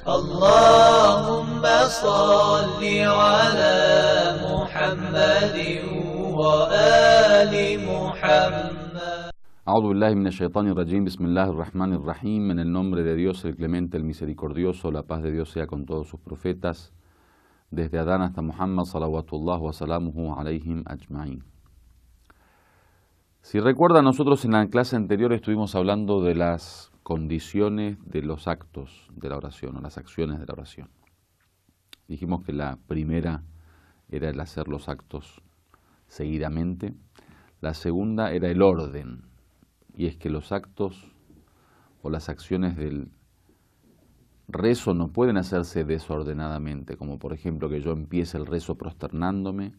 اللهم صل على محمد وآل محمد. A'udhu billahi minash shaitanir rajim, bismillahir rahmanir rahim, en el nombre de Dios, el clemente, el misericordioso, la paz de Dios sea con todos sus profetas, desde Adán hasta Muhammad, salawatullah wa salamuhu alayhim ajma'in. Si recuerdan, nosotros en la clase anterior estuvimos hablando de las condiciones de los actos de la oración, o las acciones de la oración. Dijimos que la primera era el hacer los actos seguidamente, la segunda era el orden, y es que los actos o las acciones del rezo no pueden hacerse desordenadamente, como por ejemplo que yo empiece el rezo prosternándome,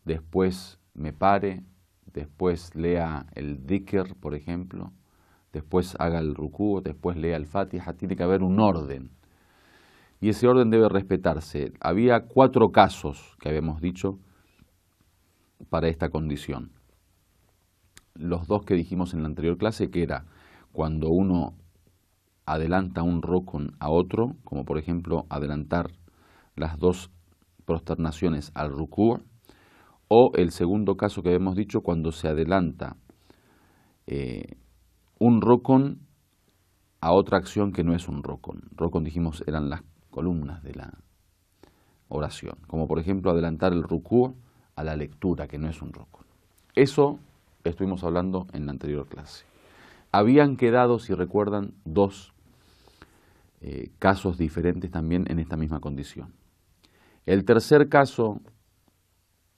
después me pare, después lea el dhikr, por ejemplo, después haga el rukú, después lea el fatiha. Tiene que haber un orden, y ese orden debe respetarse. Había 4 casos que habíamos dicho para esta condición. Los 2 que dijimos en la anterior clase, que era cuando uno adelanta un rukn a otro, como por ejemplo adelantar las 2 prosternaciones al rukú, o el segundo caso que habíamos dicho, cuando se adelanta un rukn a otra acción que no es un rukn. Rukn, dijimos, eran las columnas de la oración, como por ejemplo adelantar el rukú a la lectura, que no es un rukn. Eso estuvimos hablando en la anterior clase. Habían quedado, si recuerdan, 2 casos diferentes también en esta misma condición. El tercer caso,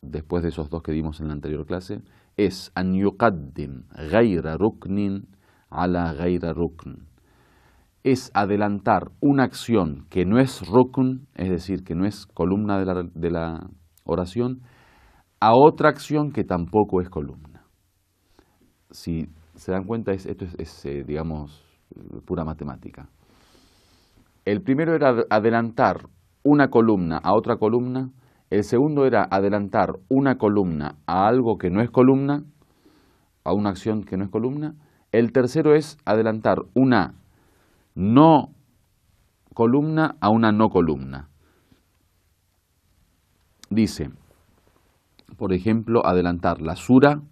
después de esos 2 que dimos en la anterior clase, es an yuqaddim ghayra ruknin ala ghayra rukn. Es adelantar una acción que no es rukn, es decir, que no es columna de la oración, a otra acción que tampoco es columna. Si se dan cuenta, esto es digamos, pura matemática. El primero era adelantar una columna a otra columna, el segundo era adelantar una columna a algo que no es columna, a una acción que no es columna, el tercero es adelantar una no columna a una no columna. Dice, por ejemplo, adelantar la sura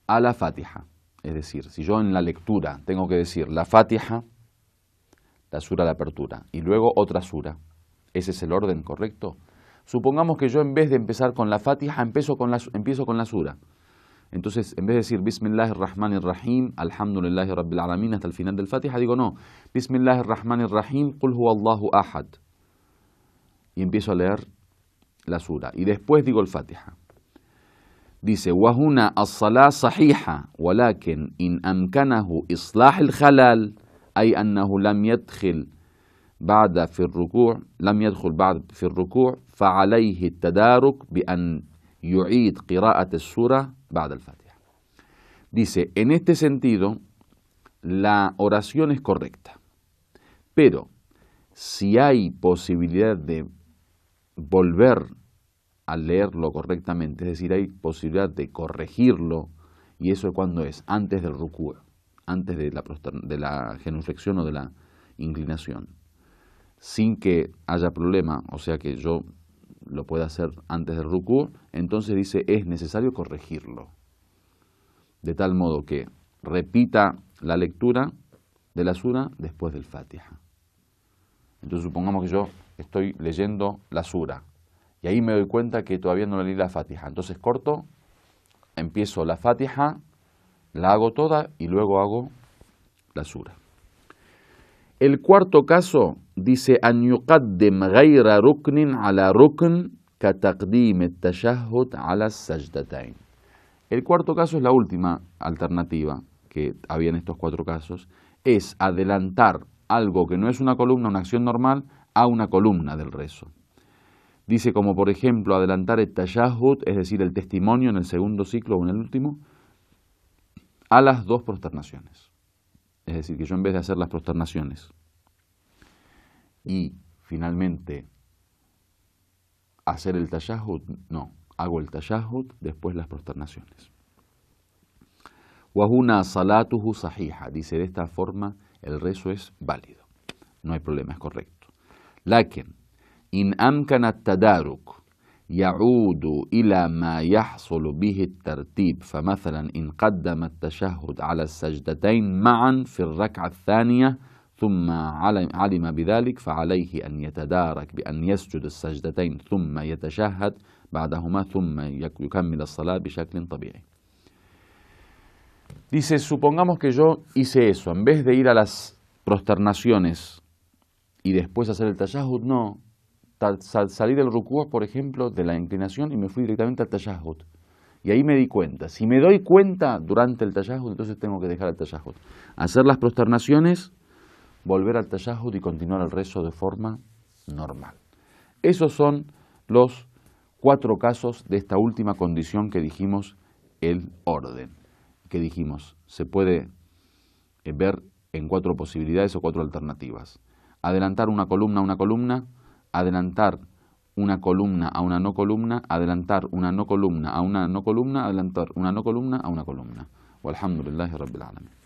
a la fatiha. Es decir, si yo en la lectura tengo que decir la fatiha, la sura de apertura, y luego otra sura, ¿ese es el orden correcto? Supongamos que yo, en vez de empezar con la fatiha, empiezo con la sura. Entonces, en vez de decir Bismillahirrahmanirrahim, Alhamdulillahi Rabbil Alamin, hasta el final del fatiha, digo no, Bismillahirrahmanirrahim, Qul huwallahu ahad, y empiezo a leer la sura, y después digo el fatiha. Dice, وَهُنَا الصَّلَاةُ صَحِيحَةٌ وَلَكِنْ إِنْ أَمْكَنَهُ إِصْلَاحِ الْخَلَلِ أي أنه لم يدخل بعد في الركوع فعليه التدارك بأن يعيد قراءة السورة بعد الفاتحة. Dice, en este sentido, la oración es correcta, pero si hay posibilidad de volver a leerlo correctamente, es decir, hay posibilidad de corregirlo, y eso cuando es antes del rukú, antes de la genuflexión o de la inclinación, sin que haya problema, o sea que yo lo pueda hacer antes del rukú, entonces dice, es necesario corregirlo, de tal modo que repita la lectura de la sura después del fatiha. Entonces supongamos que yo estoy leyendo la sura, y ahí me doy cuenta que todavía no leí la fatiha, entonces corto, empiezo la fatiha, la hago toda y luego hago la sura. El cuarto caso dice, an yuqaddim ghayra ruknin ala rukn ka taqdim at-tashahhud ala as-sajdatayn. El cuarto caso es la última alternativa que había en estos 4 casos, es adelantar algo que no es una columna, una acción normal, a una columna del rezo. Dice, como por ejemplo adelantar el tashahhud, es decir, el testimonio en el segundo ciclo o en el último, a las 2 prosternaciones. Es decir, que yo, en vez de hacer las prosternaciones y finalmente hacer el tashahhud, no, hago el tashahhud, después las prosternaciones. Wahuna salatuhu sahiha, dice, de esta forma el rezo es válido. no hay problema, es correcto. لكن إن أمكن التدارك يعود إلى ما يحصل به الترتيب، فمثلا إن قدم التشهد على السجدتين معا في الركعة الثانية ثم علم بذلك فعليه أن يتدارك بأن يسجد السجدتين ثم يتشهد بعدهما ثم يكمل الصلاة بشكل طبيعي. Dice, supongamos que yo hice eso, en vez de ir a las prosternaciones y después hacer el tashahhud, no, salí del rukú, por ejemplo, de la inclinación y me fui directamente al tashahhud. Y ahí me di cuenta. Si me doy cuenta durante el tashahhud, entonces tengo que dejar el tashahhud. Hacer las prosternaciones, volver al tashahhud y continuar el rezo de forma normal. Esos son los 4 casos de esta última condición que dijimos, el orden. Que dijimos, se puede ver en 4 posibilidades o 4 alternativas. Adelantar una columna a una columna, adelantar una columna a una no columna, adelantar una no columna a una no columna, adelantar una no columna a una columna. Walhamdulillahi Rabbil Alamin.